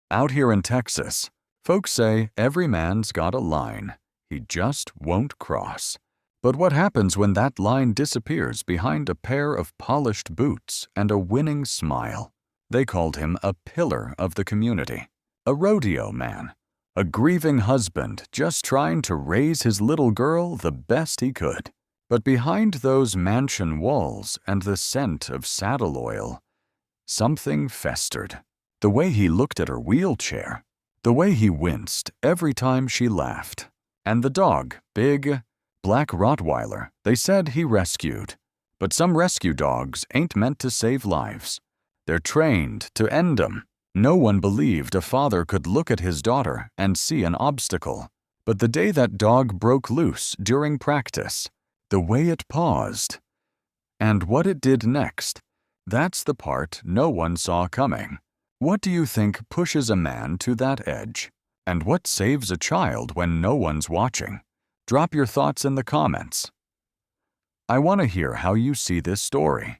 Out here in Texas, folks say every man's got a line he just won't cross. But what happens when that line disappears behind a pair of polished boots and a winning smile? They called him a pillar of the community, a rodeo man, a grieving husband just trying to raise his little girl the best he could. But behind those mansion walls and the scent of saddle oil, something festered. The way he looked at her wheelchair, the way he winced every time she laughed. And the dog, big, black Rottweiler, they said he rescued. But some rescue dogs ain't meant to save lives. They're trained to end 'em. No one believed a father could look at his daughter and see an obstacle. But the day that dog broke loose during practice, the way it paused, and what it did next, that's the part no one saw coming. What do you think pushes a man to that edge? And what saves a child when no one's watching? Drop your thoughts in the comments. I want to hear how you see this story.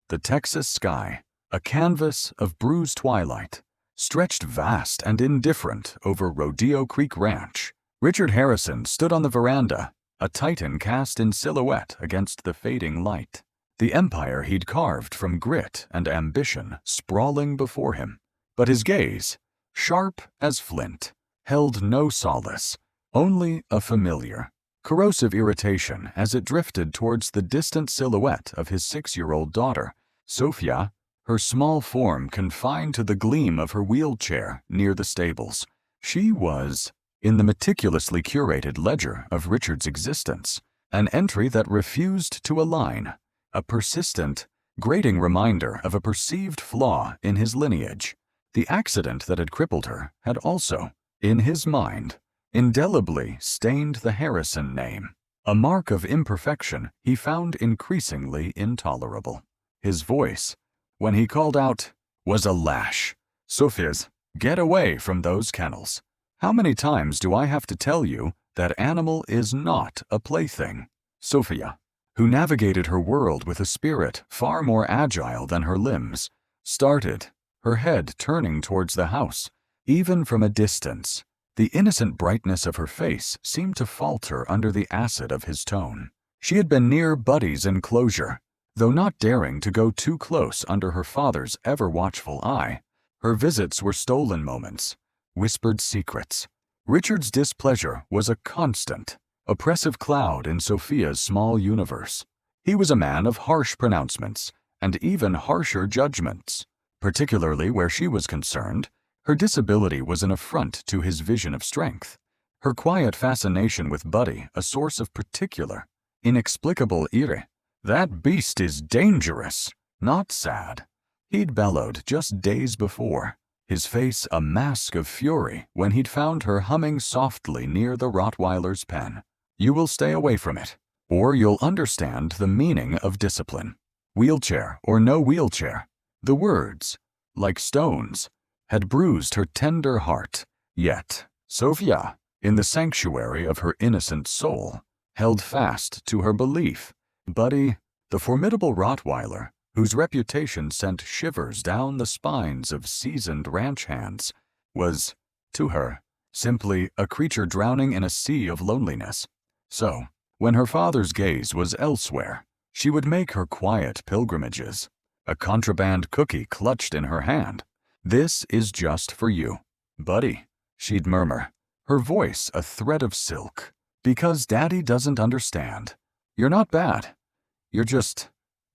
The Texas sky, a canvas of bruised twilight, stretched vast and indifferent over Rodeo Creek Ranch. Richard Harrison stood on the veranda, a titan cast in silhouette against the fading light. The empire he'd carved from grit and ambition sprawling before him. But his gaze, sharp as flint, held no solace, only a familiar, corrosive irritation as it drifted towards the distant silhouette of his 6-year-old daughter, Sophia, her small form confined to the gleam of her wheelchair near the stables. She was, in the meticulously curated ledger of Richard's existence, an entry that refused to align, a persistent, grating reminder of a perceived flaw in his lineage. The accident that had crippled her had also, in his mind, indelibly stained the Harrison name, a mark of imperfection he found increasingly intolerable. His voice, when he called out, was a lash. "Sophia's, get away from those kennels. How many times do I have to tell you that animal is not a plaything?" Sophia, who navigated her world with a spirit far more agile than her limbs, started, her head turning towards the house. Even from a distance, the innocent brightness of her face seemed to falter under the acid of his tone. She had been near Buddy's enclosure, though not daring to go too close under her father's ever-watchful eye. Her visits were stolen moments, whispered secrets. Richard's displeasure was a constant, oppressive cloud in Sophia's small universe. He was a man of harsh pronouncements and even harsher judgments. Particularly where she was concerned, her disability was an affront to his vision of strength. Her quiet fascination with Buddy a source of particular, inexplicable ire. "That beast is dangerous, not sad," he'd bellowed just days before, his face a mask of fury when he'd found her humming softly near the Rottweiler's pen. "You will stay away from it, or you'll understand the meaning of discipline. Wheelchair or no wheelchair." The words, like stones, had bruised her tender heart. Yet, Sophia, in the sanctuary of her innocent soul, held fast to her belief. Buddy, the formidable Rottweiler, whose reputation sent shivers down the spines of seasoned ranch hands, was, to her, simply a creature drowning in a sea of loneliness. So, when her father's gaze was elsewhere, she would make her quiet pilgrimages, a contraband cookie clutched in her hand. "This is just for you, Buddy," she'd murmur, her voice a thread of silk. "Because Daddy doesn't understand. You're not bad. You're just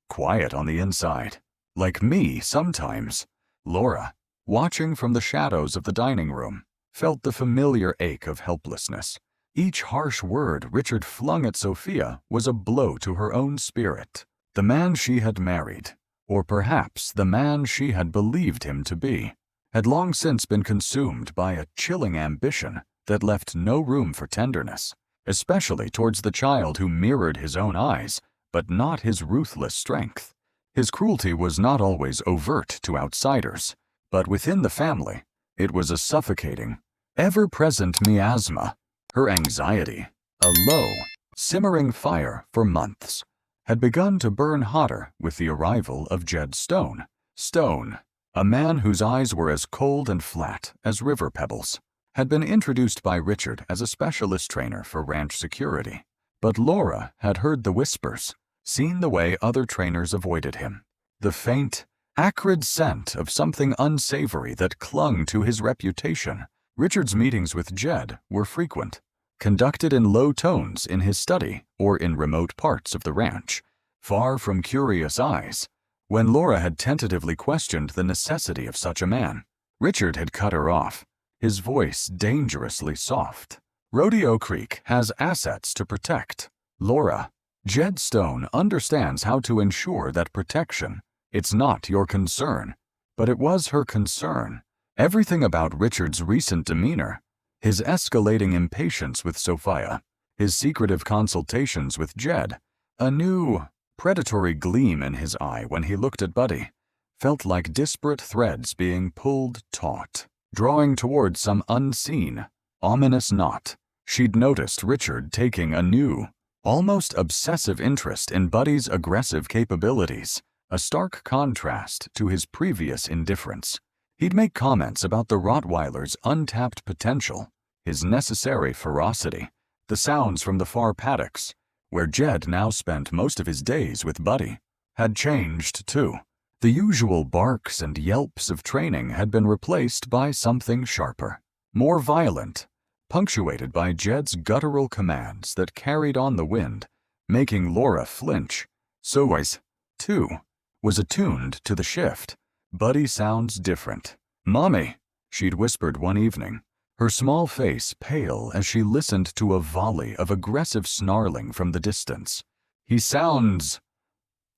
quiet on the inside. Like me sometimes." Laura, watching from the shadows of the dining room, felt the familiar ache of helplessness. Each harsh word Richard flung at Sophia was a blow to her own spirit. The man she had married, or perhaps the man she had believed him to be, had long since been consumed by a chilling ambition that left no room for tenderness, especially towards the child who mirrored his own eyes, but not his ruthless strength. His cruelty was not always overt to outsiders, but within the family, it was a suffocating, ever-present miasma. Her anxiety, a low, simmering fire for months, had begun to burn hotter with the arrival of Jed Stone. Stone, A man whose eyes were as cold and flat as river pebbles had been introduced by Richard as a specialist trainer for ranch security. But Laura had heard the whispers, seen the way other trainers avoided him, the faint, acrid scent of something unsavory that clung to his reputation. Richard's meetings with Jed were frequent, conducted in low tones in his study or in remote parts of the ranch, far from curious eyes. When Laura had tentatively questioned the necessity of such a man, Richard had cut her off, his voice dangerously soft. Rodeo Creek has assets to protect. Laura, Jed Stone understands how to ensure that protection. It's not your concern. But it was her concern. Everything about Richard's recent demeanor, his escalating impatience with Sophia, his secretive consultations with Jed, a new, predatory gleam in his eye when he looked at Buddy, felt like disparate threads being pulled taut, drawing toward some unseen, ominous knot. She'd noticed Richard taking a new, almost obsessive interest in Buddy's aggressive capabilities, a stark contrast to his previous indifference. He'd make comments about the Rottweiler's untapped potential, his necessary ferocity, the sounds from the far paddocks, where Jed now spent most of his days with Buddy, had changed too. The usual barks and yelps of training had been replaced by something sharper, more violent, punctuated by Jed's guttural commands that carried on the wind, making Laura flinch. Sophia, too, was attuned to the shift. Buddy sounds different. "Mommy," she'd whispered one evening, her small face pale as she listened to a volley of aggressive snarling from the distance. "He sounds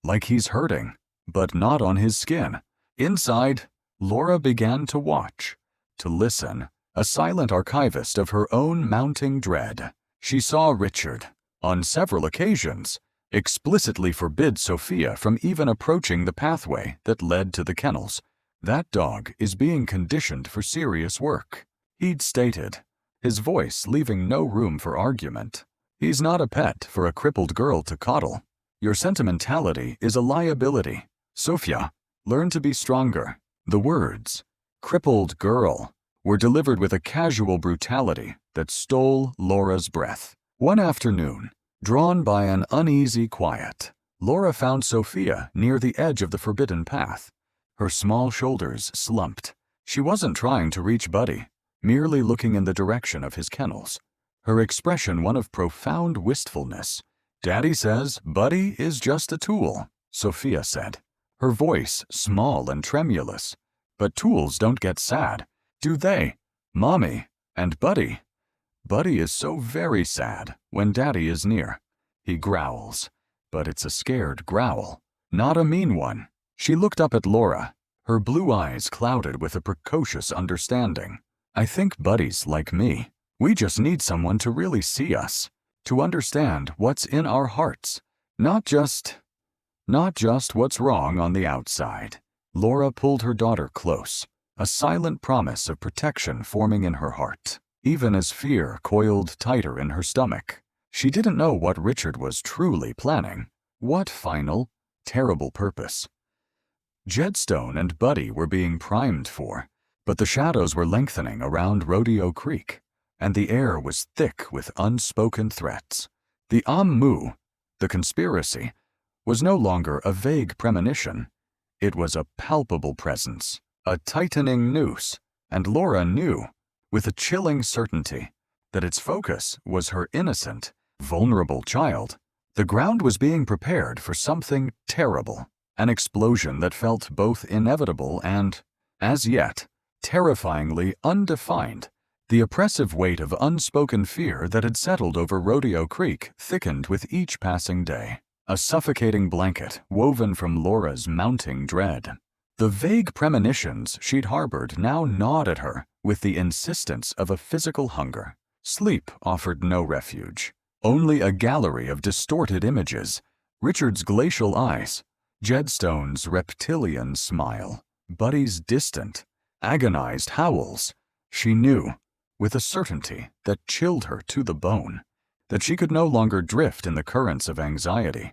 like he's hurting, but not on his skin." Inside, Laura began to watch, to listen, a silent archivist of her own mounting dread. She saw Richard, on several occasions, explicitly forbid Sophia from even approaching the pathway that led to the kennels. "That dog is being conditioned for serious work," he'd stated, his voice leaving no room for argument. "He's not a pet for a crippled girl to coddle. Your sentimentality is a liability. Sophia, learn to be stronger." The words, "crippled girl," were delivered with a casual brutality that stole Laura's breath. One afternoon, drawn by an uneasy quiet, Laura found Sophia near the edge of the forbidden path. Her small shoulders slumped. She wasn't trying to reach Buddy, merely looking in the direction of his kennels, her expression one of profound wistfulness. "Daddy says Buddy is just a tool," Sophia said, her voice small and tremulous. "But tools don't get sad, do they, Mommy? And Buddy is so very sad when Daddy is near. He growls, but it's a scared growl, not a mean one." She looked up at Laura, her blue eyes clouded with a precocious understanding. "I think Buddy's like me. We just need someone to really see us, to understand what's in our hearts, not just what's wrong on the outside." Laura pulled her daughter close, a silent promise of protection forming in her heart, even as fear coiled tighter in her stomach. She didn't know what Richard was truly planning, what final, terrible purpose Jed Stone and Buddy were being primed for, but the shadows were lengthening around Rodeo Creek, and the air was thick with unspoken threats. The the conspiracy, was no longer a vague premonition. It was a palpable presence, a tightening noose, and Laura knew, with a chilling certainty, that its focus was her innocent, vulnerable child. The ground was being prepared for something terrible, an explosion that felt both inevitable and, as yet, terrifyingly undefined. The oppressive weight of unspoken fear that had settled over Rodeo Creek thickened with each passing day, a suffocating blanket woven from Laura's mounting dread. The vague premonitions she'd harbored now gnawed at her with the insistence of a physical hunger. Sleep offered no refuge, only a gallery of distorted images, Richard's glacial eyes, Jed Stone's reptilian smile, Buddy's distant, agonized howls. She knew, with a certainty that chilled her to the bone, that she could no longer drift in the currents of anxiety.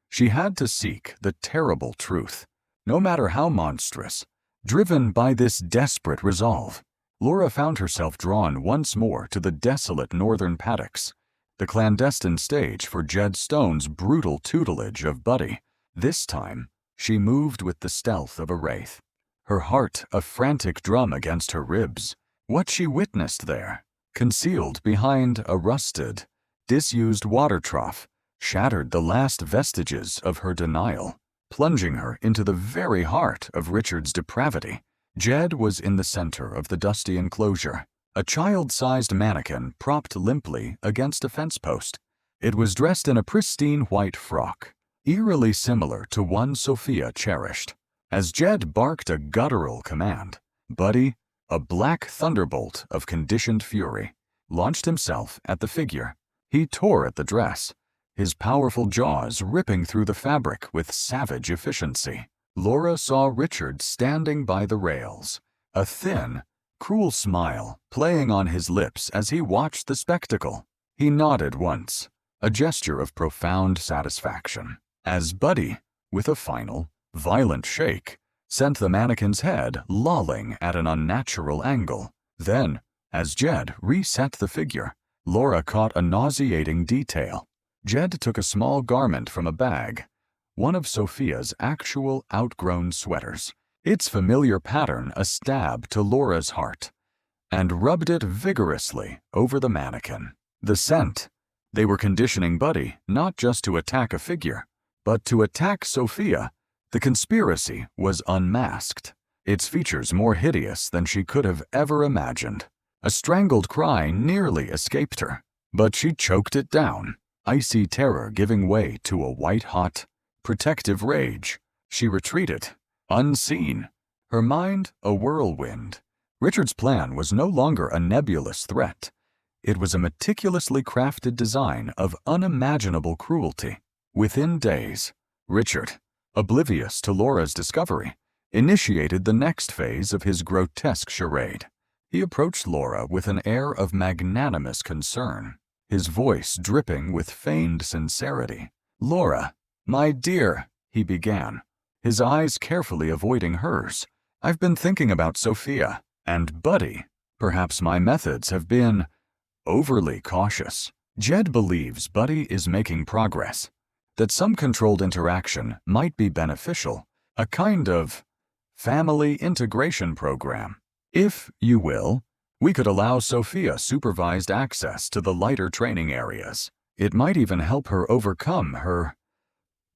She had to seek the terrible truth, no matter how monstrous, Driven by this desperate resolve, Laura found herself drawn once more to the desolate northern paddocks, the clandestine stage for Jed Stone's brutal tutelage of Buddy. This time, she moved with the stealth of a wraith, her heart a frantic drum against her ribs. What she witnessed there, concealed behind a rusted, disused water trough, shattered the last vestiges of her denial, plunging her into the very heart of Richard's depravity. Jed was in the center of the dusty enclosure, a child-sized mannequin propped limply against a fence post. It was dressed in a pristine white frock, eerily similar to one Sophia cherished. As Jed barked a guttural command, Buddy, a black thunderbolt of conditioned fury, launched himself at the figure. He tore at the dress, his powerful jaws ripping through the fabric with savage efficiency. Laura saw Richard standing by the rails, a thin, cruel smile playing on his lips as he watched the spectacle. He nodded once, a gesture of profound satisfaction, as Buddy, with a final, violent shake, sent the mannequin's head lolling at an unnatural angle. Then, as Jed reset the figure, Laura caught a nauseating detail. Jed took a small garment from a bag, one of Sophia's actual outgrown sweaters, its familiar pattern a stab to Laura's heart, and rubbed it vigorously over the mannequin. The scent. They were conditioning Buddy not just to attack a figure, but to attack Sophia. The conspiracy was unmasked, its features more hideous than she could have ever imagined. A strangled cry nearly escaped her, but she choked it down, icy terror giving way to a white-hot, protective rage. She retreated, unseen, her mind a whirlwind. Richard's plan was no longer a nebulous threat. It was a meticulously crafted design of unimaginable cruelty. Within days, Richard, oblivious to Laura's discovery, initiated the next phase of his grotesque charade. He approached Laura with an air of magnanimous concern, his voice dripping with feigned sincerity. "Laura, my dear," he began, his eyes carefully avoiding hers. "I've been thinking about Sophia and Buddy. Perhaps my methods have been overly cautious. Jed believes Buddy is making progress, that some controlled interaction might be beneficial, a kind of family integration program. If you will, we could allow Sophia supervised access to the lighter training areas. It might even help her overcome her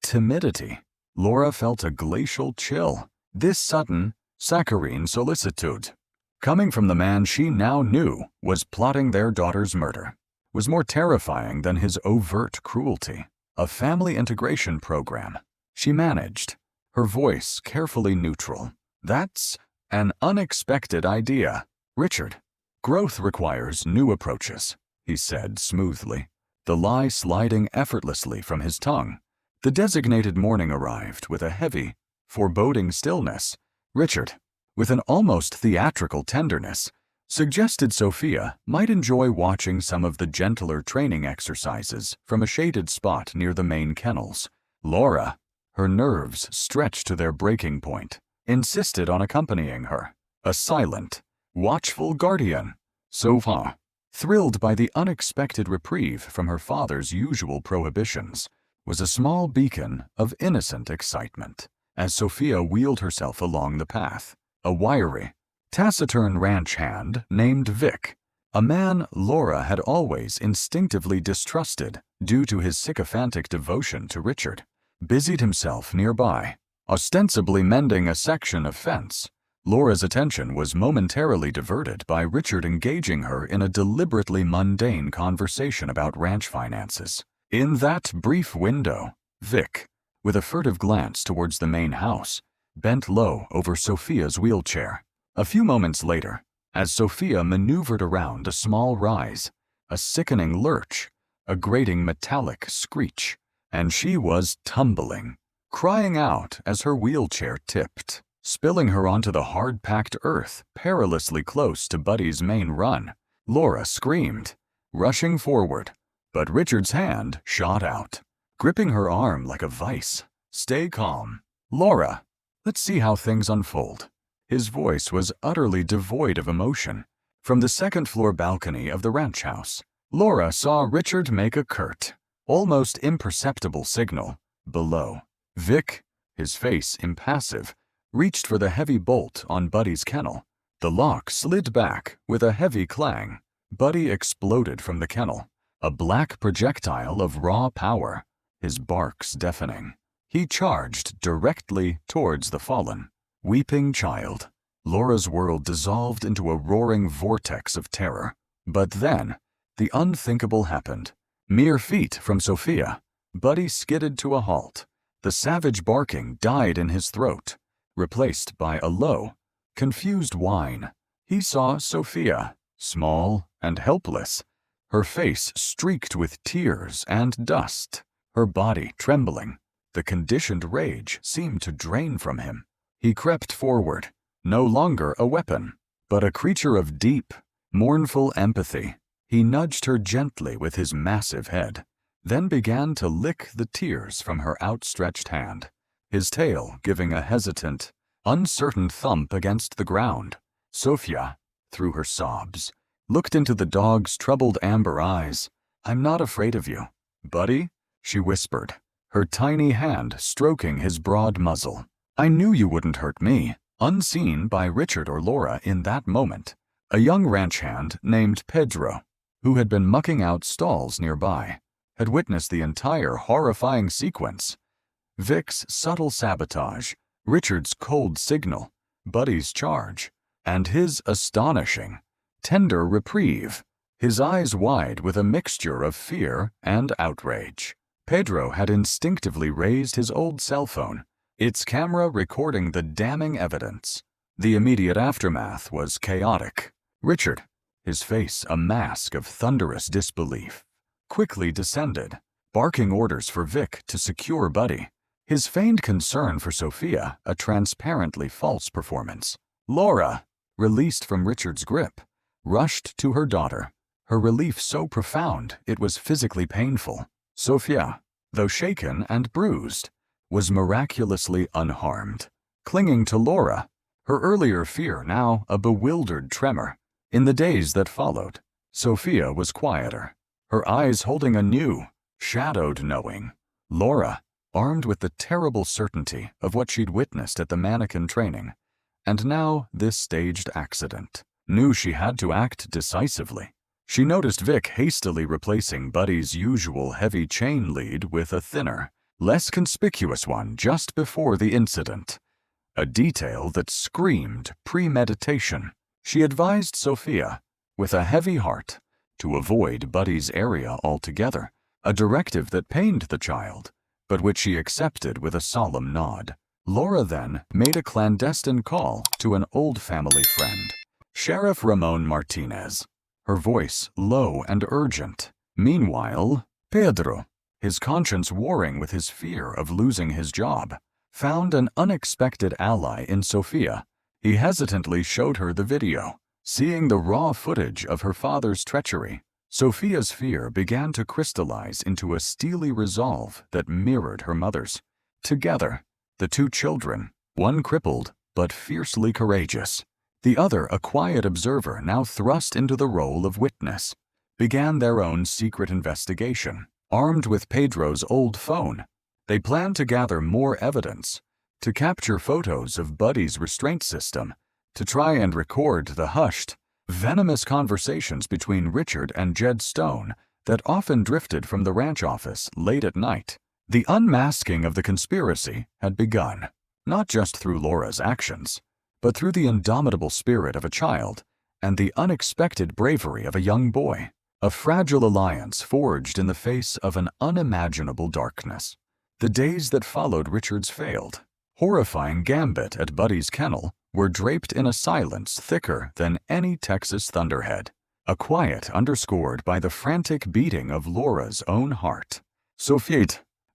timidity." Laura felt a glacial chill. This sudden, saccharine solicitude, coming from the man she now knew was plotting their daughter's murder, was more terrifying than his overt cruelty. A family integration program, she managed, her voice carefully neutral. "That's an unexpected idea, Richard. Growth requires new approaches," he said smoothly, the lie sliding effortlessly from his tongue. The designated morning arrived with a heavy, foreboding stillness. Richard, with an almost theatrical tenderness, suggested Sophia might enjoy watching some of the gentler training exercises from a shaded spot near the main kennels. Laura, her nerves stretched to their breaking point, insisted on accompanying her, a silent, watchful guardian. Sophia, thrilled by the unexpected reprieve from her father's usual prohibitions, was a small beacon of innocent excitement as Sophia wheeled herself along the path. A wiry, taciturn ranch hand named Vic, a man Laura had always instinctively distrusted due to his sycophantic devotion to Richard, busied himself nearby, ostensibly mending a section of fence. Laura's attention was momentarily diverted by Richard engaging her in a deliberately mundane conversation about ranch finances. In that brief window, Vic, with a furtive glance towards the main house, bent low over Sophia's wheelchair. A few moments later, as Sophia maneuvered around a small rise, a sickening lurch, a grating metallic screech, and she was tumbling, crying out as her wheelchair tipped, spilling her onto the hard-packed earth perilously close to Buddy's main run. Laura screamed, rushing forward, but Richard's hand shot out, gripping her arm like a vice. "Stay calm, Laura. Let's see how things unfold." His voice was utterly devoid of emotion. From the second-floor balcony of the ranch house, Laura saw Richard make a curt, almost imperceptible signal. Below, Vic, his face impassive, reached for the heavy bolt on Buddy's kennel. The lock slid back with a heavy clang. Buddy exploded from the kennel, a black projectile of raw power, his barks deafening. He charged directly towards the fallen, weeping child. Laura's world dissolved into a roaring vortex of terror. But then, the unthinkable happened. Mere feet from Sophia, Buddy skidded to a halt. The savage barking died in his throat, replaced by a low, confused whine. He saw Sophia, small and helpless, her face streaked with tears and dust, her body trembling. The conditioned rage seemed to drain from him. He crept forward, no longer a weapon, but a creature of deep, mournful empathy. He nudged her gently with his massive head, then began to lick the tears from her outstretched hand, his tail giving a hesitant, uncertain thump against the ground. Sophia, through her sobs, looked into the dog's troubled amber eyes. "I'm not afraid of you, Buddy," she whispered, her tiny hand stroking his broad muzzle. "I knew you wouldn't hurt me." Unseen by Richard or Laura in that moment, a young ranch hand named Pedro, who had been mucking out stalls nearby, had witnessed the entire horrifying sequence. Vic's subtle sabotage, Richard's cold signal, Buddy's charge, and his astonishing, tender reprieve, his eyes wide with a mixture of fear and outrage. Pedro had instinctively raised his old cell phone, its camera recording the damning evidence. The immediate aftermath was chaotic. Richard, his face a mask of thunderous disbelief, quickly descended, barking orders for Vic to secure Buddy, his feigned concern for Sophia a transparently false performance. Laura, released from Richard's grip, rushed to her daughter, her relief so profound it was physically painful. Sophia, though shaken and bruised, was miraculously unharmed. Clinging to Laura, her earlier fear now a bewildered tremor. In the days that followed, Sophia was quieter, her eyes holding a new, shadowed knowing. Laura, armed with the terrible certainty of what she'd witnessed at the mannequin training, and now this staged accident, knew she had to act decisively. She noticed Vic hastily replacing Buddy's usual heavy chain lead with a thinner, less conspicuous one just before the incident, a detail that screamed premeditation. She advised Sophia, with a heavy heart, to avoid Buddy's area altogether, a directive that pained the child, but which she accepted with a solemn nod. Laura then made a clandestine call to an old family friend, Sheriff Ramon Martinez, her voice low and urgent. Meanwhile, Pedro, his conscience warring with his fear of losing his job, found an unexpected ally in Sophia. He hesitantly showed her the video. Seeing the raw footage of her father's treachery, Sophia's fear began to crystallize into a steely resolve that mirrored her mother's. Together, the two children, one crippled but fiercely courageous, the other a quiet observer now thrust into the role of witness, began their own secret investigation. Armed with Pedro's old phone, they planned to gather more evidence, to capture photos of Buddy's restraint system, to try and record the hushed, venomous conversations between Richard and Jed Stone that often drifted from the ranch office late at night. The unmasking of the conspiracy had begun, not just through Laura's actions, but through the indomitable spirit of a child and the unexpected bravery of a young boy, a fragile alliance forged in the face of an unimaginable darkness. The days that followed Richard's failed, horrifying gambit at Buddy's kennel were draped in a silence thicker than any Texas thunderhead, a quiet underscored by the frantic beating of Laura's own heart. Sophia,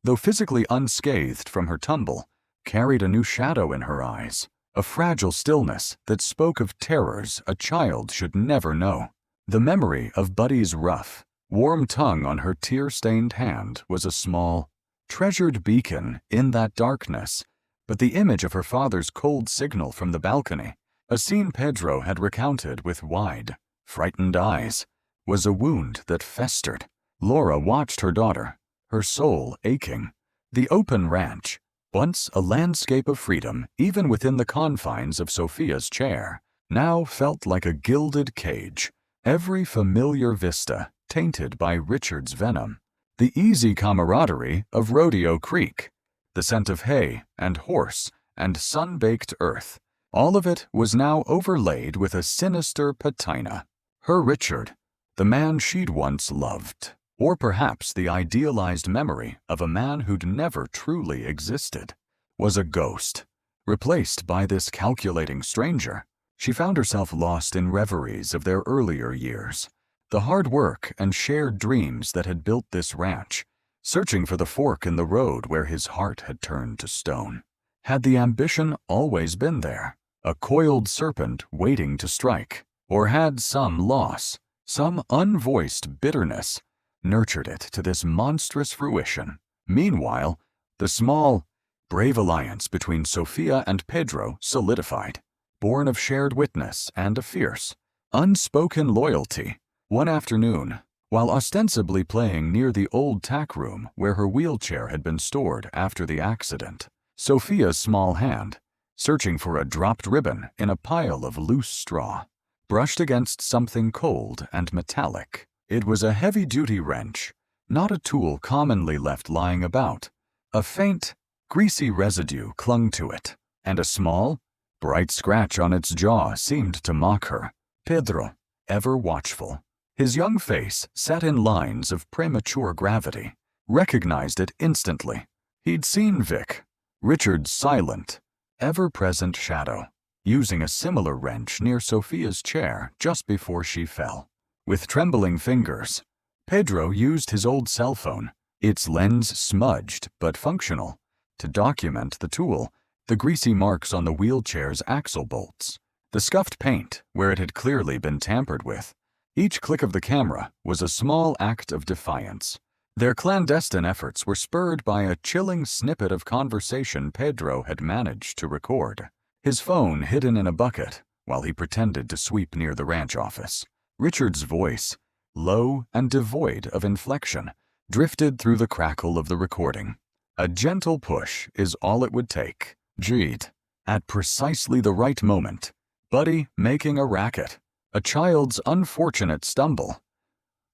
though physically unscathed from her tumble, carried a new shadow in her eyes, a fragile stillness that spoke of terrors a child should never know. The memory of Buddy's rough, warm tongue on her tear-stained hand was a small, treasured beacon in that darkness, but the image of her father's cold signal from the balcony, A scene Pedro had recounted with wide, frightened eyes, was a wound that festered. Laura watched her daughter, her soul aching. The open ranch, once a landscape of freedom even within the confines of Sophia's chair, now felt like a gilded cage, every familiar vista tainted by Richard's venom. The easy camaraderie of Rodeo Creek, the scent of hay and horse and sun-baked earth, all of it was now overlaid with a sinister patina. Her Richard, the man she'd once loved, or perhaps the idealized memory of a man who'd never truly existed, was a ghost, replaced by this calculating stranger. She found herself lost in reveries of their earlier years, the hard work and shared dreams that had built this ranch, searching for the fork in the road where his heart had turned to stone. Had the ambition always been there, a coiled serpent waiting to strike, or had some loss, some unvoiced bitterness, nurtured it to this monstrous fruition? Meanwhile, the small, brave alliance between Sophia and Pedro solidified, born of shared witness and a fierce, unspoken loyalty. One afternoon, while ostensibly playing near the old tack room where her wheelchair had been stored after the accident, Sophia's small hand, searching for a dropped ribbon in a pile of loose straw, brushed against something cold and metallic. It was a heavy-duty wrench, not a tool commonly left lying about. A faint, greasy residue clung to it, and a small, bright scratch on its jaw seemed to mock her. Pedro, ever watchful, his young face set in lines of premature gravity, recognized it instantly. He'd seen Vic, Richard's silent, ever-present shadow, using a similar wrench near Sophia's chair just before she fell. With trembling fingers, Pedro used his old cell phone, its lens smudged but functional, to document the tool, the greasy marks on the wheelchair's axle bolts, the scuffed paint where it had clearly been tampered with. Each click of the camera was a small act of defiance. Their clandestine efforts were spurred by a chilling snippet of conversation Pedro had managed to record, his phone hidden in a bucket while he pretended to sweep near the ranch office. Richard's voice, low and devoid of inflection, drifted through the crackle of the recording. A gentle push is all it would take. Jeet, at precisely the right moment. Buddy making a racket. A child's unfortunate stumble.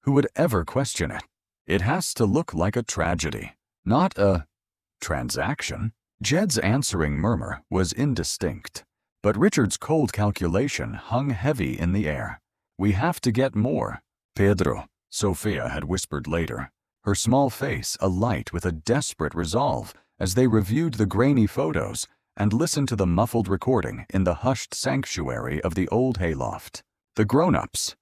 Who would ever question it? It has to look like a tragedy, not a transaction. Jed's answering murmur was indistinct, but Richard's cold calculation hung heavy in the air. We have to get more. Pedro, Sophia had whispered later, her small face alight with a desperate resolve as they reviewed the grainy photos and listened to the muffled recording in the hushed sanctuary of the old hayloft. The grown-ups,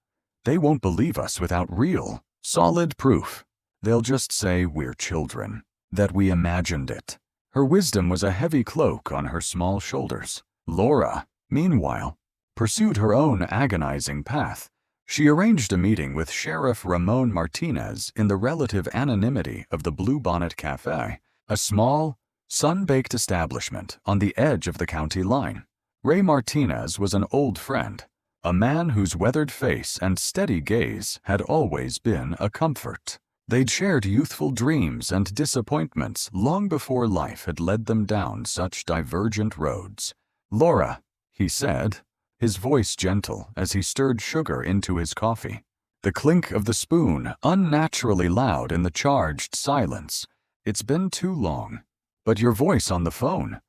they won't believe us without real, solid proof. They'll just say we're children, that we imagined it. Her wisdom was a heavy cloak on her small shoulders. Laura, meanwhile, pursued her own agonizing path. She arranged a meeting with Sheriff Ramon Martinez in the relative anonymity of the Bluebonnet Cafe, a small, sun-baked establishment on the edge of the county line. Ray Martinez was an old friend, a man whose weathered face and steady gaze had always been a comfort. They'd shared youthful dreams and disappointments long before life had led them down such divergent roads. "Laura," he said, his voice gentle as he stirred sugar into his coffee. The clink of the spoon unnaturally loud in the charged silence. "It's been too long. But your voice on the phone.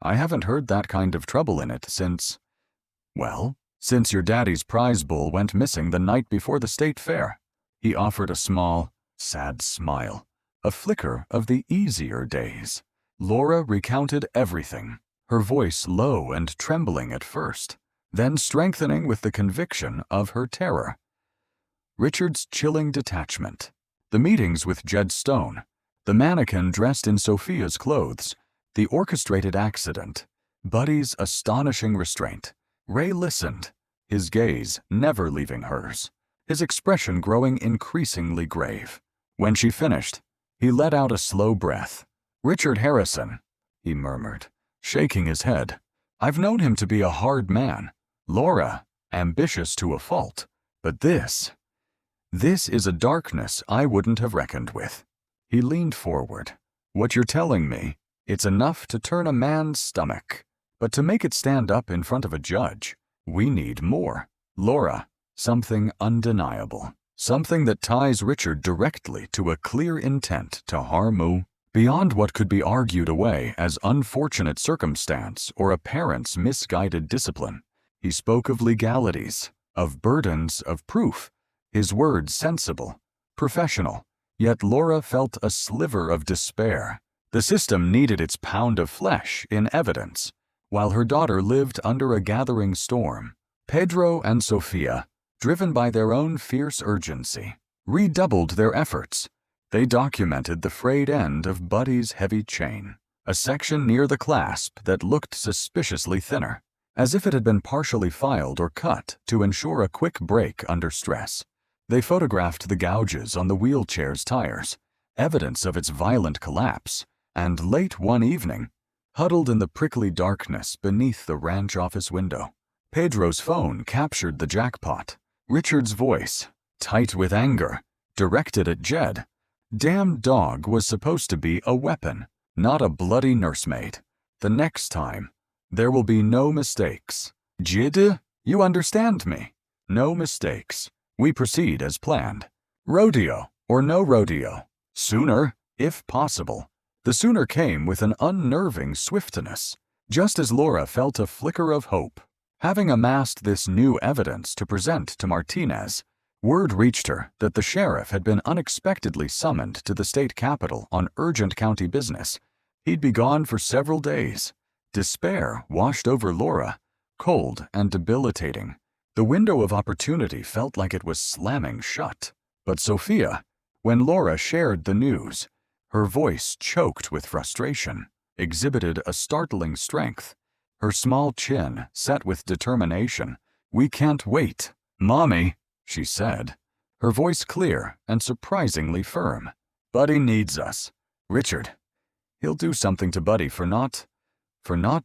I haven't heard that kind of trouble in it since, well, since your daddy's prize bull went missing the night before the state fair." He offered a small, sad smile, a flicker of the easier days. Laura recounted everything, her voice low and trembling at first, then strengthening with the conviction of her terror. Richard's chilling detachment, the meetings with Jed Stone, the mannequin dressed in Sophia's clothes, the orchestrated accident, Buddy's astonishing restraint. Ray listened, his gaze never leaving hers, his expression growing increasingly grave. When she finished, he let out a slow breath. "Richard Harrison," he murmured, shaking his head. "I've known him to be a hard man, Laura, ambitious to a fault, but this is a darkness I wouldn't have reckoned with. He leaned forward. What you're telling me, it's enough to turn a man's stomach. But to make it stand up in front of a judge, we need more. Laura, something undeniable. Something that ties Richard directly to a clear intent to harm Moo, beyond what could be argued away as unfortunate circumstance or a parent's misguided discipline. He spoke of legalities, of burdens of proof, his words sensible, professional, yet Laura felt a sliver of despair. The system needed its pound of flesh in evidence, while her daughter lived under a gathering storm. Pedro and Sofia, driven by their own fierce urgency, redoubled their efforts. They documented the frayed end of Buddy's heavy chain, a section near the clasp that looked suspiciously thinner, as if it had been partially filed or cut to ensure a quick break under stress. They photographed the gouges on the wheelchair's tires, evidence of its violent collapse, and late one evening, huddled in the prickly darkness beneath the ranch office window, Pedro's phone captured the jackpot. Richard's voice, tight with anger, directed at Jed. Damn dog was supposed to be a weapon, not a bloody nursemaid. The next time, there will be no mistakes. Jed, you understand me? No mistakes. We proceed as planned. Rodeo or no rodeo. Sooner, if possible. The sooner came with an unnerving swiftness, just as Laura felt a flicker of hope. Having amassed this new evidence to present to Martinez, word reached her that the sheriff had been unexpectedly summoned to the state capitol on urgent county business. He'd be gone for several days. Despair washed over Laura, cold and debilitating. The window of opportunity felt like it was slamming shut. But Sofia, when Laura shared the news, her voice choked with frustration, exhibited a startling strength. Her small chin set with determination. We can't wait. Mommy, she said, her voice clear and surprisingly firm. Buddy needs us. Richard, he'll do something to Buddy for not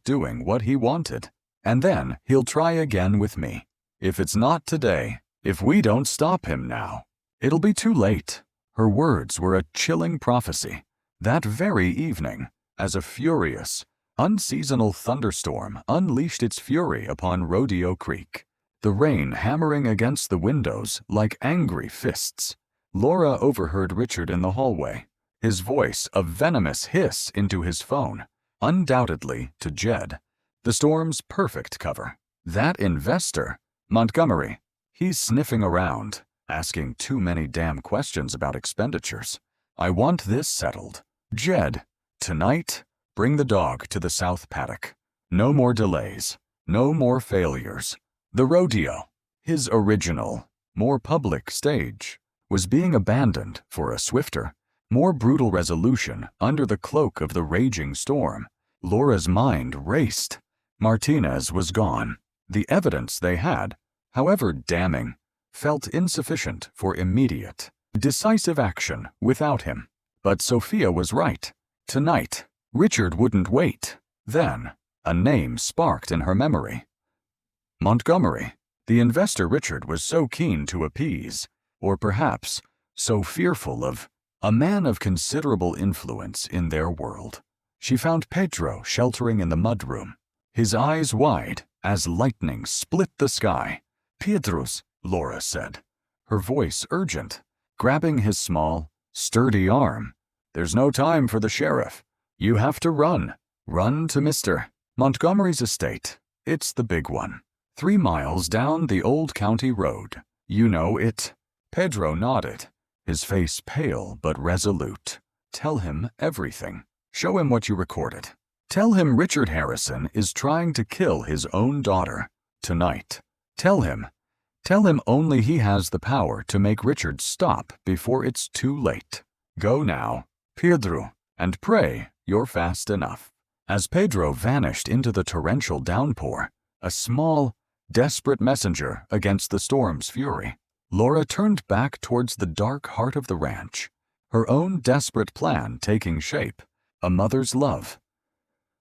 doing what he wanted. And then he'll try again with me. If it's not today, if we don't stop him now, it'll be too late. Her words were a chilling prophecy. That very evening, as a furious, unseasonal thunderstorm unleashed its fury upon Rodeo Creek, the rain hammering against the windows like angry fists, Laura overheard Richard in the hallway, his voice a venomous hiss into his phone, undoubtedly to Jed. The storm's perfect cover. That investor, Montgomery, he's sniffing around, asking too many damn questions about expenditures. I want this settled. Jed, tonight, bring the dog to the south paddock. No more delays. No more failures. The rodeo, his original, more public stage, was being abandoned for a swifter, more brutal resolution under the cloak of the raging storm. Laura's mind raced. Martinez was gone. The evidence they had, however damning, felt insufficient for immediate, decisive action without him. But Sofia was right. Tonight, Richard wouldn't wait. Then, a name sparked in her memory. Montgomery, the investor Richard was so keen to appease, or perhaps so fearful of, a man of considerable influence in their world. She found Pedro sheltering in the mudroom, his eyes wide as lightning split the sky. Pedro's, Laura said, her voice urgent, grabbing his small, sturdy arm. There's no time for the sheriff. You have to run. Run to Mr. Montgomery's estate. It's the big one. 3 miles down the old county road. You know it. Pedro nodded, his face pale but resolute. Tell him everything. Show him what you recorded. Tell him Richard Harrison is trying to kill his own daughter. Tonight. Tell him only he has the power to make Richard stop before it's too late. Go now, Pedro, and pray you're fast enough. As Pedro vanished into the torrential downpour, a small, desperate messenger against the storm's fury, Laura turned back towards the dark heart of the ranch, her own desperate plan taking shape, a mother's love,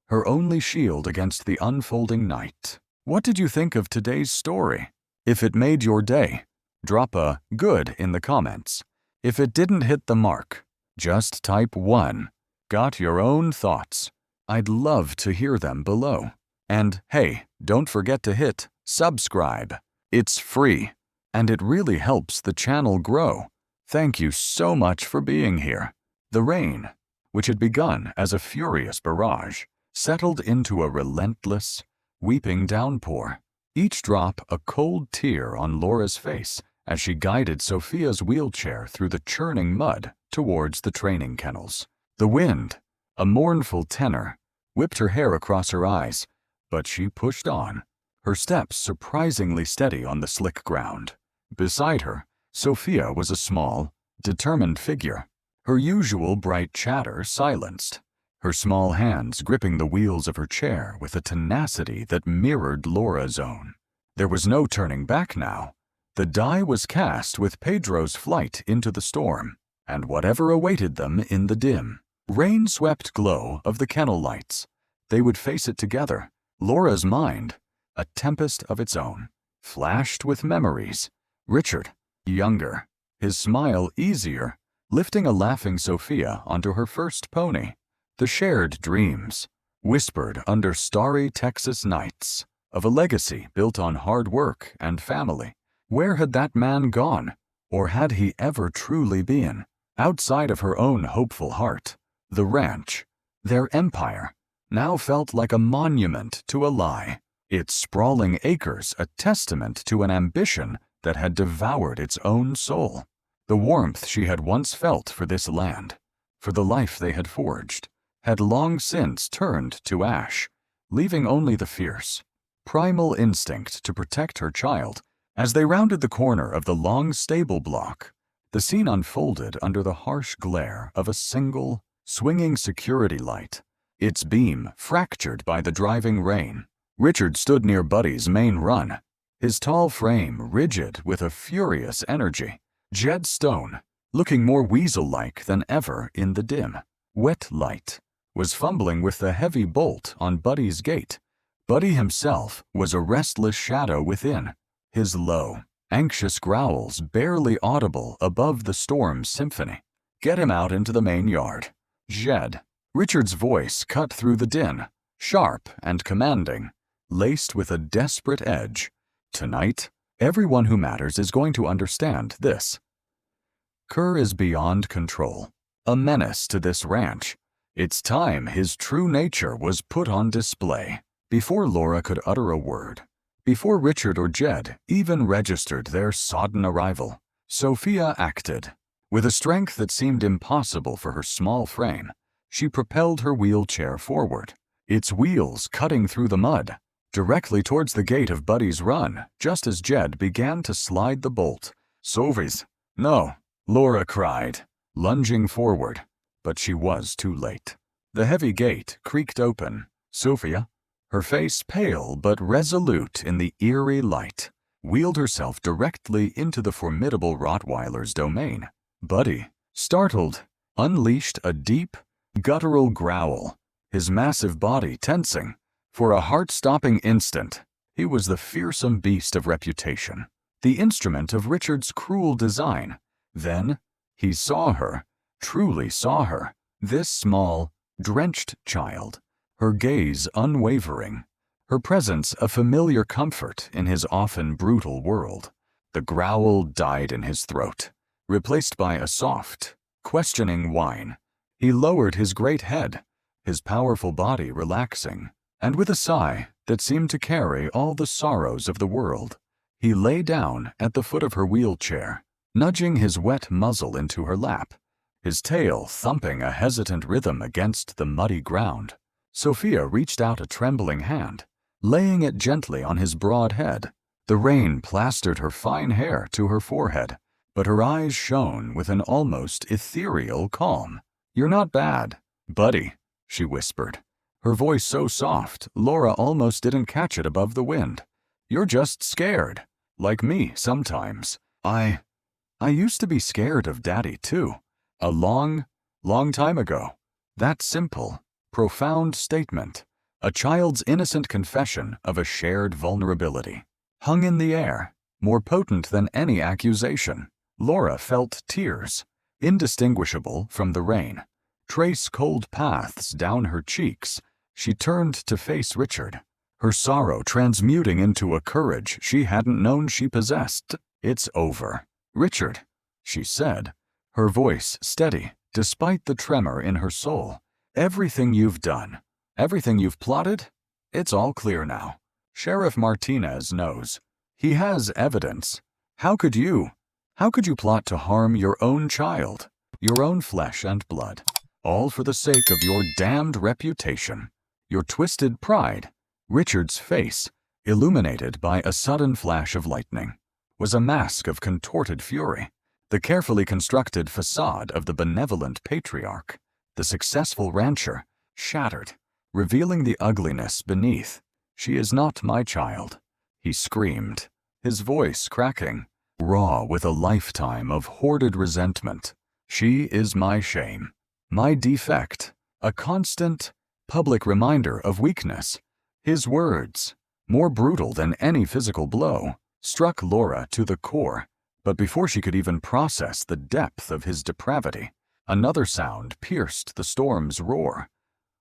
her only shield against the unfolding night. What did you think of today's story? If it made your day, drop a good in the comments. If it didn't hit the mark, just type 1. Got your own thoughts? I'd love to hear them below. And hey, don't forget to hit subscribe. It's free, and it really helps the channel grow. Thank you so much for being here. The rain, which had begun as a furious barrage, settled into a relentless, weeping downpour, each drop a cold tear on Laura's face as she guided Sophia's wheelchair through the churning mud towards the training kennels. The wind, a mournful tenor, whipped her hair across her eyes, but she pushed on, her steps surprisingly steady on the slick ground. Beside her, Sophia was a small, determined figure, her usual bright chatter silenced, her small hands gripping the wheels of her chair with a tenacity that mirrored Laura's own. There was no turning back now. The die was cast with Pedro's flight into the storm, and whatever awaited them in the dim, rain-swept glow of the kennel lights. They would face it together. Laura's mind, a tempest of its own, flashed with memories. Richard, younger, his smile easier, lifting a laughing Sophia onto her first pony. The shared dreams, whispered under starry Texas nights, of a legacy built on hard work and family. Where had that man gone, or had he ever truly been? Outside of her own hopeful heart, the ranch, their empire, now felt like a monument to a lie, its sprawling acres a testament to an ambition that had devoured its own soul. The warmth she had once felt for this land, for the life they had forged, had long since turned to ash, leaving only the fierce, primal instinct to protect her child. As they rounded the corner of the long stable block, the scene unfolded under the harsh glare of a single, swinging security light, its beam fractured by the driving rain. Richard stood near Buddy's main run, his tall frame rigid with a furious energy. Jed Stone, looking more weasel-like than ever in the dim, wet light, was fumbling with the heavy bolt on Buddy's gate. Buddy himself was a restless shadow within, his low, anxious growls barely audible above the storm's symphony. Get him out into the main yard. Jed. Richard's voice cut through the din, sharp and commanding, laced with a desperate edge. Tonight, everyone who matters is going to understand this. Kerr is beyond control, a menace to this ranch. It's time his true nature was put on display. Before Laura could utter a word, before Richard or Jed even registered their sodden arrival, Sophia acted. With a strength that seemed impossible for her small frame, she propelled her wheelchair forward, its wheels cutting through the mud, directly towards the gate of Buddy's run, just as Jed began to slide the bolt. Sophie's. No, Laura cried, lunging forward, but she was too late. The heavy gate creaked open. Sophia, her face pale but resolute in the eerie light, wheeled herself directly into the formidable Rottweiler's domain. Buddy, startled, unleashed a deep, guttural growl, his massive body tensing. For a heart-stopping instant, he was the fearsome beast of reputation, the instrument of Richard's cruel design. Then, he saw her, truly saw her, this small, drenched child, her gaze unwavering, her presence a familiar comfort in his often brutal world. The growl died in his throat, replaced by a soft, questioning whine. He lowered his great head, his powerful body relaxing, and with a sigh that seemed to carry all the sorrows of the world, he lay down at the foot of her wheelchair, nudging his wet muzzle into her lap, his tail thumping a hesitant rhythm against the muddy ground. Sophia reached out a trembling hand, laying it gently on his broad head. The rain plastered her fine hair to her forehead, but her eyes shone with an almost ethereal calm. "You're not bad, Buddy," she whispered, her voice so soft Laura almost didn't catch it above the wind. "You're just scared, like me sometimes. I used to be scared of Daddy too, a long, long time ago." That simple, profound statement, a child's innocent confession of a shared vulnerability. Hung in the air, more potent than any accusation, Laura felt tears, indistinguishable from the rain, trace cold paths down her cheeks. She turned to face Richard, her sorrow transmuting into a courage she hadn't known she possessed. "It's over, Richard," she said, her voice steady despite the tremor in her soul. "Everything you've done, everything you've plotted, it's all clear now. Sheriff Martinez knows. He has evidence. How could you plot to harm your own child, your own flesh and blood, all for the sake of your damned reputation, your twisted pride?" Richard's face, illuminated by a sudden flash of lightning, was a mask of contorted fury, the carefully constructed facade of the benevolent patriarch, the successful rancher, shattered, revealing the ugliness beneath. "She is not my child," he screamed, his voice cracking, raw with a lifetime of hoarded resentment. "She is my shame, my defect, a constant, public reminder of weakness." His words, more brutal than any physical blow, struck Laura to the core, but before she could even process the depth of his depravity, another sound pierced the storm's roar.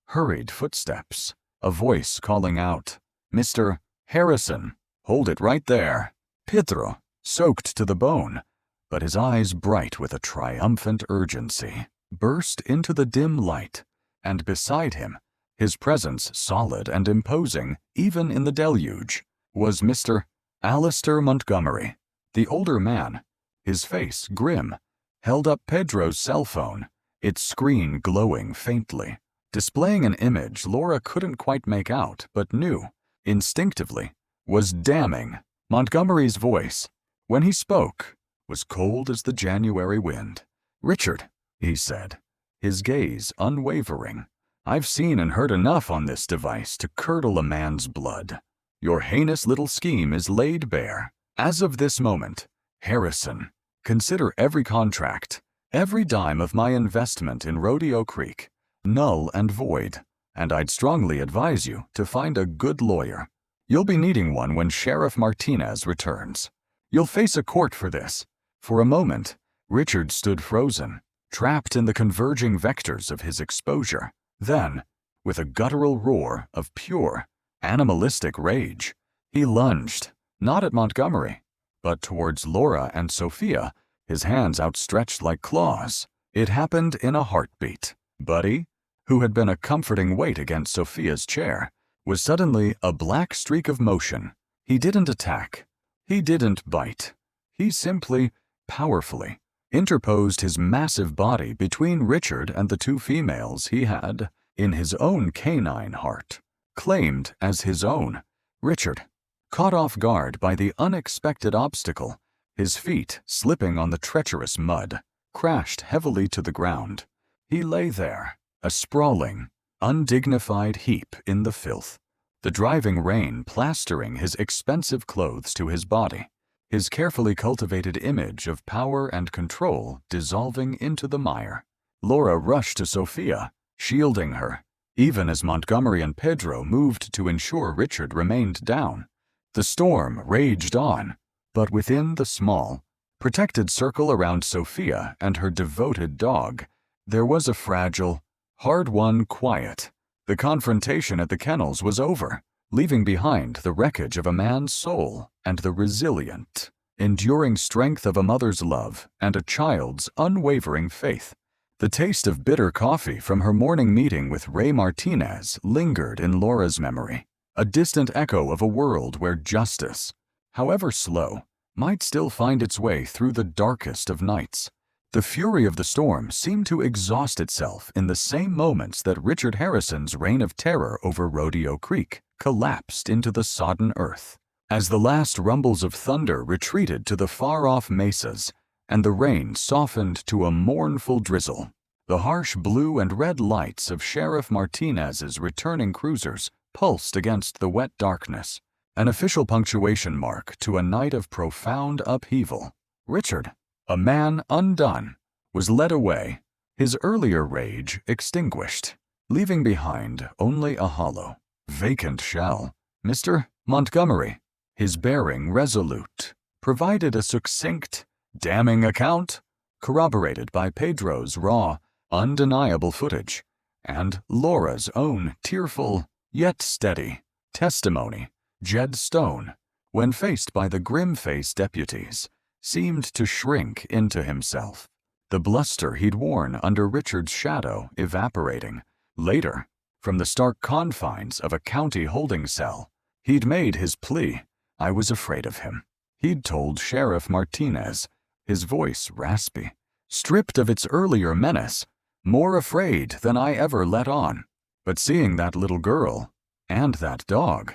Hurried footsteps, a voice calling out, "Mr. Harrison, hold it right there." Pedro, soaked to the bone, but his eyes bright with a triumphant urgency, burst into the dim light, and beside him, his presence solid and imposing even in the deluge, was Mr. Alistair Montgomery. The older man, his face grim, held up Pedro's cell phone, its screen glowing faintly, displaying an image Laura couldn't quite make out but knew, instinctively, was damning. Montgomery's voice, when he spoke, was cold as the January wind. "Richard," he said, his gaze unwavering, "I've seen and heard enough on this device to curdle a man's blood. Your heinous little scheme is laid bare. As of this moment, Harrison, consider every contract, every dime of my investment in Rodeo Creek, null and void, and I'd strongly advise you to find a good lawyer. You'll be needing one when Sheriff Martinez returns. You'll face a court for this." For a moment, Richard stood frozen, trapped in the converging vectors of his exposure. Then, with a guttural roar of pure, animalistic rage, he lunged, not at Montgomery, but towards Laura and Sophia, his hands outstretched like claws. It happened in a heartbeat. Buddy, who had been a comforting weight against Sophia's chair, was suddenly a black streak of motion. He didn't attack. He didn't bite. He simply, powerfully, interposed his massive body between Richard and the two females he had, in his own canine heart, claimed as his own. Richard, caught off guard by the unexpected obstacle, his feet slipping on the treacherous mud, crashed heavily to the ground. He lay there, a sprawling, undignified heap in the filth, the driving rain plastering his expensive clothes to his body, his carefully cultivated image of power and control dissolving into the mire. Laura rushed to Sophia, shielding her, even as Montgomery and Pedro moved to ensure Richard remained down. The storm raged on, but within the small, protected circle around Sophia and her devoted dog, there was a fragile, hard-won quiet. The confrontation at the kennels was over, leaving behind the wreckage of a man's soul and the resilient, enduring strength of a mother's love and a child's unwavering faith. The taste of bitter coffee from her morning meeting with Ray Martinez lingered in Laura's memory, a distant echo of a world where justice, however slow, might still find its way through the darkest of nights. The fury of the storm seemed to exhaust itself in the same moments that Richard Harrison's reign of terror over Rodeo Creek collapsed into the sodden earth. As the last rumbles of thunder retreated to the far-off mesas, and the rain softened to a mournful drizzle, the harsh blue and red lights of Sheriff Martinez's returning cruisers pulsed against the wet darkness, an official punctuation mark to a night of profound upheaval. Richard, a man undone, was led away, his earlier rage extinguished, leaving behind only a hollow, vacant shell. Mr. Montgomery, his bearing resolute, provided a succinct, damning account, corroborated by Pedro's raw, undeniable footage, and Laura's own tearful, yet steady, testimony. Jed Stone, when faced by the grim-faced deputies, seemed to shrink into himself, the bluster he'd worn under Richard's shadow evaporating. Later, from the stark confines of a county holding cell, he'd made his plea. I was afraid of him, he'd told Sheriff Martinez, his voice raspy, stripped of its earlier menace, more afraid than I ever let on. But seeing that little girl, and that dog,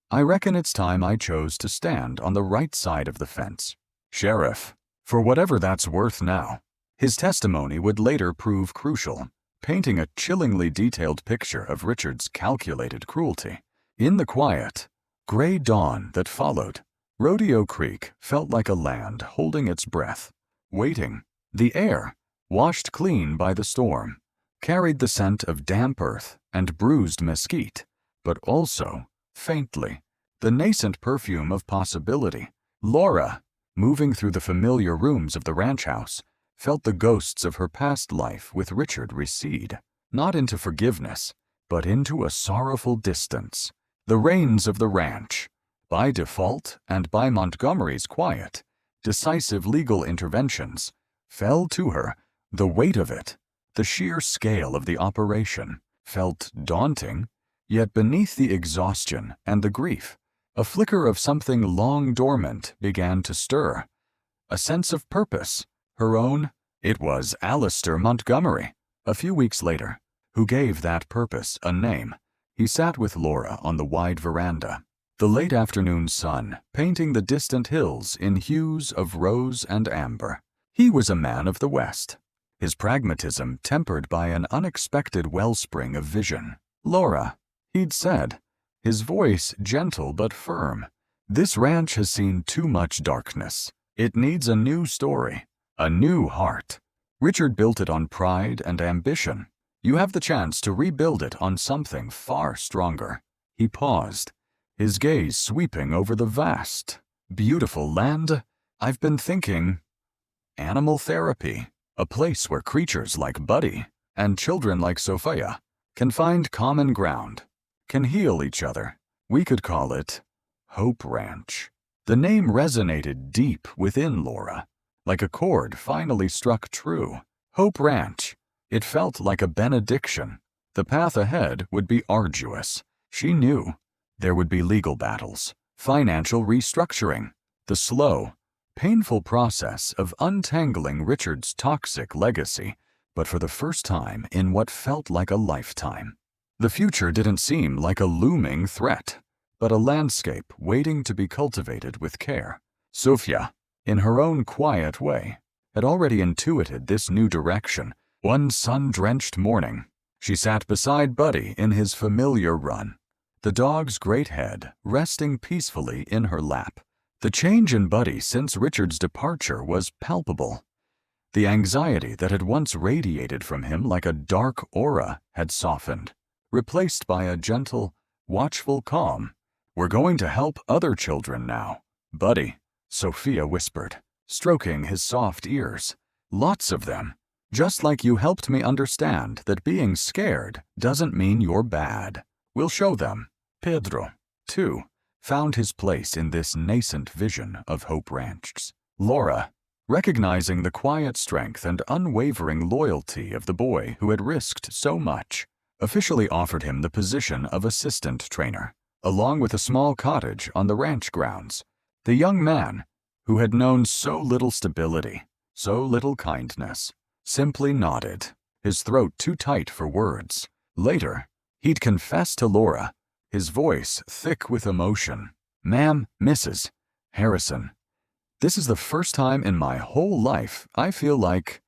I reckon it's time I chose to stand on the right side of the fence. Sheriff, for whatever that's worth now. His testimony would later prove crucial, painting a chillingly detailed picture of Richard's calculated cruelty. In the quiet, gray dawn that followed, Rodeo Creek felt like a land holding its breath, waiting. The air, washed clean by the storm, carried the scent of damp earth and bruised mesquite, but also, faintly, the nascent perfume of possibility. Laura, moving through the familiar rooms of the ranch house, felt the ghosts of her past life with Richard recede, not into forgiveness, but into a sorrowful distance. The reins of the ranch, by default and by Montgomery's quiet, decisive legal interventions, fell to her. The weight of it, the sheer scale of the operation, felt daunting, yet beneath the exhaustion and the grief, a flicker of something long dormant began to stir. A sense of purpose, her own. It was Alistair Montgomery, a few weeks later, who gave that purpose a name. He sat with Laura on the wide veranda, the late afternoon sun painting the distant hills in hues of rose and amber. He was a man of the West, his pragmatism tempered by an unexpected wellspring of vision. Laura, he'd said, his voice gentle but firm, this ranch has seen too much darkness. It needs a new story, a new heart. Richard built it on pride and ambition. You have the chance to rebuild it on something far stronger. He paused, his gaze sweeping over the vast, beautiful land. I've been thinking, animal therapy, a place where creatures like Buddy and children like Sophia can find common ground, can heal each other. We could call it Hope Ranch. The name resonated deep within Laura, like a chord finally struck true. Hope Ranch. It felt like a benediction. The path ahead would be arduous. She knew there would be legal battles, financial restructuring, the slow, painful process of untangling Richard's toxic legacy, but for the first time in what felt like a lifetime. The future didn't seem like a looming threat, but a landscape waiting to be cultivated with care. Sophia, in her own quiet way, had already intuited this new direction. One sun-drenched morning, she sat beside Buddy in his familiar run, the dog's great head resting peacefully in her lap. The change in Buddy since Richard's departure was palpable. The anxiety that had once radiated from him like a dark aura had softened, replaced by a gentle, watchful calm. We're going to help other children now, Buddy, Sophia whispered, stroking his soft ears. Lots of them. Just like you helped me understand that being scared doesn't mean you're bad. We'll show them. Pedro, too, found his place in this nascent vision of Hope Ranch. Laura, recognizing the quiet strength and unwavering loyalty of the boy who had risked so much, officially offered him the position of assistant trainer, along with a small cottage on the ranch grounds. The young man, who had known so little stability, so little kindness, simply nodded, his throat too tight for words. Later, he'd confess to Laura, his voice thick with emotion. Ma'am, Mrs. Harrison, this is the first time in my whole life I feel like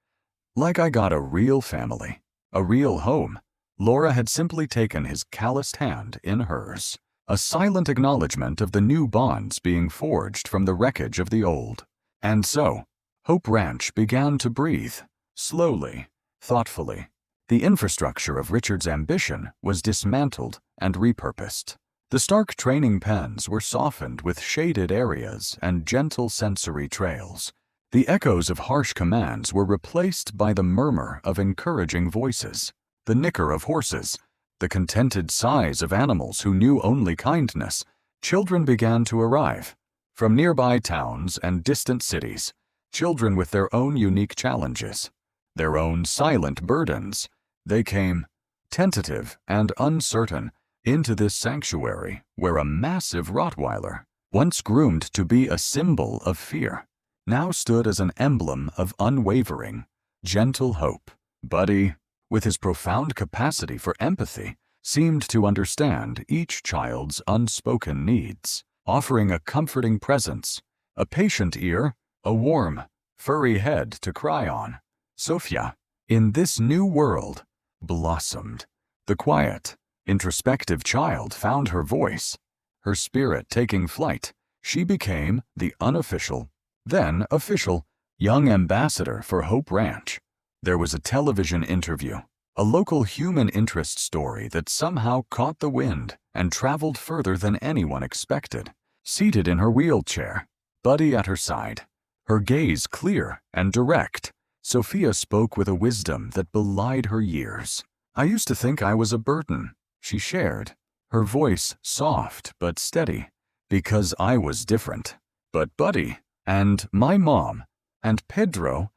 I got a real family, a real home. Laura had simply taken his calloused hand in hers, a silent acknowledgement of the new bonds being forged from the wreckage of the old. And so, Hope Ranch began to breathe. Slowly, thoughtfully, the infrastructure of Richard's ambition was dismantled and repurposed. The stark training pens were softened with shaded areas and gentle sensory trails. The echoes of harsh commands were replaced by the murmur of encouraging voices, the nicker of horses, the contented sighs of animals who knew only kindness. Children began to arrive. From nearby towns and distant cities, children with their own unique challenges, their own silent burdens, they came, tentative and uncertain, into this sanctuary where a massive Rottweiler, once groomed to be a symbol of fear, now stood as an emblem of unwavering, gentle hope. Buddy, with his profound capacity for empathy, seemed to understand each child's unspoken needs, offering a comforting presence, a patient ear, a warm, furry head to cry on. Sophia, in this new world, blossomed. The quiet, introspective child found her voice. Her spirit taking flight, she became the unofficial, then official, young ambassador for Hope Ranch. There was a television interview, a local human interest story that somehow caught the wind and traveled further than anyone expected. Seated in her wheelchair, Buddy at her side, her gaze clear and direct, Sophia spoke with a wisdom that belied her years. "I used to think I was a burden," she shared, her voice soft but steady, "because I was different. But Buddy, and my mom, and Pedro,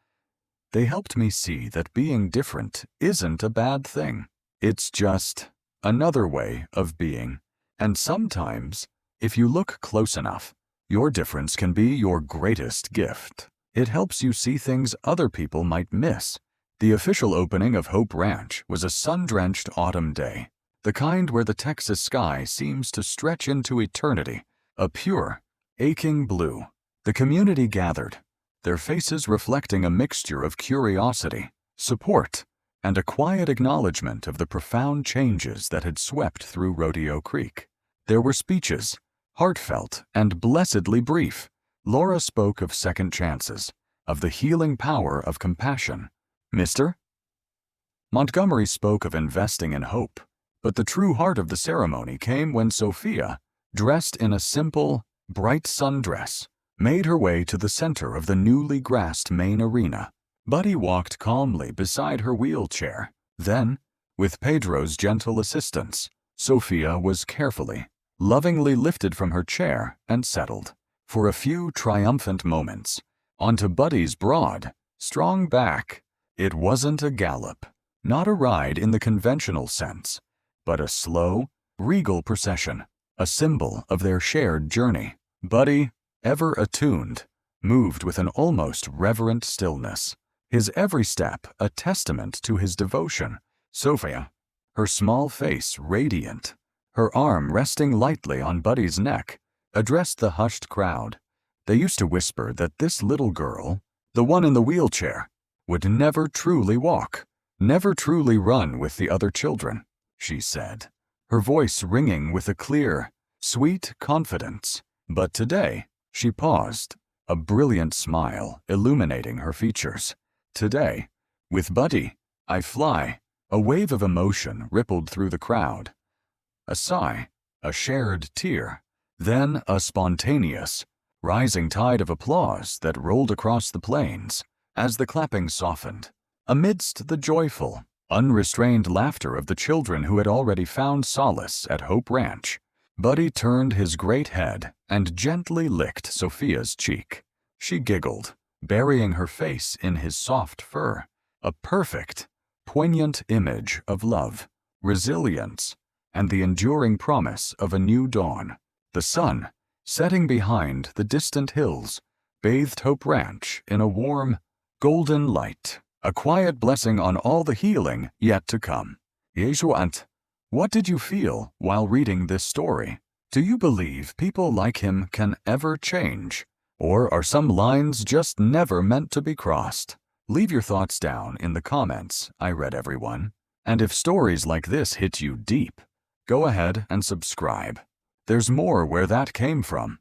they helped me see that being different isn't a bad thing. It's just another way of being. And sometimes, if you look close enough, your difference can be your greatest gift. It helps you see things other people might miss." The official opening of Hope Ranch was a sun-drenched autumn day, the kind where the Texas sky seems to stretch into eternity, a pure, aching blue. The community gathered, their faces reflecting a mixture of curiosity, support, and a quiet acknowledgement of the profound changes that had swept through Rodeo Creek. There were speeches, heartfelt and blessedly brief. Laura spoke of second chances, of the healing power of compassion. Mr. Montgomery spoke of investing in hope, but the true heart of the ceremony came when Sophia, dressed in a simple, bright sundress, made her way to the center of the newly grassed main arena. Buddy walked calmly beside her wheelchair. Then, with Pedro's gentle assistance, Sophia was carefully, lovingly lifted from her chair and settled, for a few triumphant moments, onto Buddy's broad, strong back. It wasn't a gallop, not a ride in the conventional sense, but a slow, regal procession, a symbol of their shared journey. Buddy, ever attuned, moved with an almost reverent stillness, his every step a testament to his devotion. Sophia, her small face radiant, her arm resting lightly on Buddy's neck, addressed the hushed crowd. They used to whisper that this little girl, the one in the wheelchair, would never truly walk, never truly run with the other children, she said, her voice ringing with a clear, sweet confidence. But today, she paused, a brilliant smile illuminating her features. Today, with Buddy, I fly. A wave of emotion rippled through the crowd. A sigh, a shared tear, then a spontaneous, rising tide of applause that rolled across the plains as the clapping softened. Amidst the joyful, unrestrained laughter of the children who had already found solace at Hope Ranch, Buddy turned his great head and gently licked Sophia's cheek. She giggled, burying her face in his soft fur, a perfect, poignant image of love, resilience, and the enduring promise of a new dawn. The sun, setting behind the distant hills, bathed Hope Ranch in a warm, golden light, a quiet blessing on all the healing yet to come. Jesuant, what did you feel while reading this story? Do you believe people like him can ever change? Or are some lines just never meant to be crossed? Leave your thoughts down in the comments. I read everyone. And if stories like this hit you deep, go ahead and subscribe. There's more where that came from.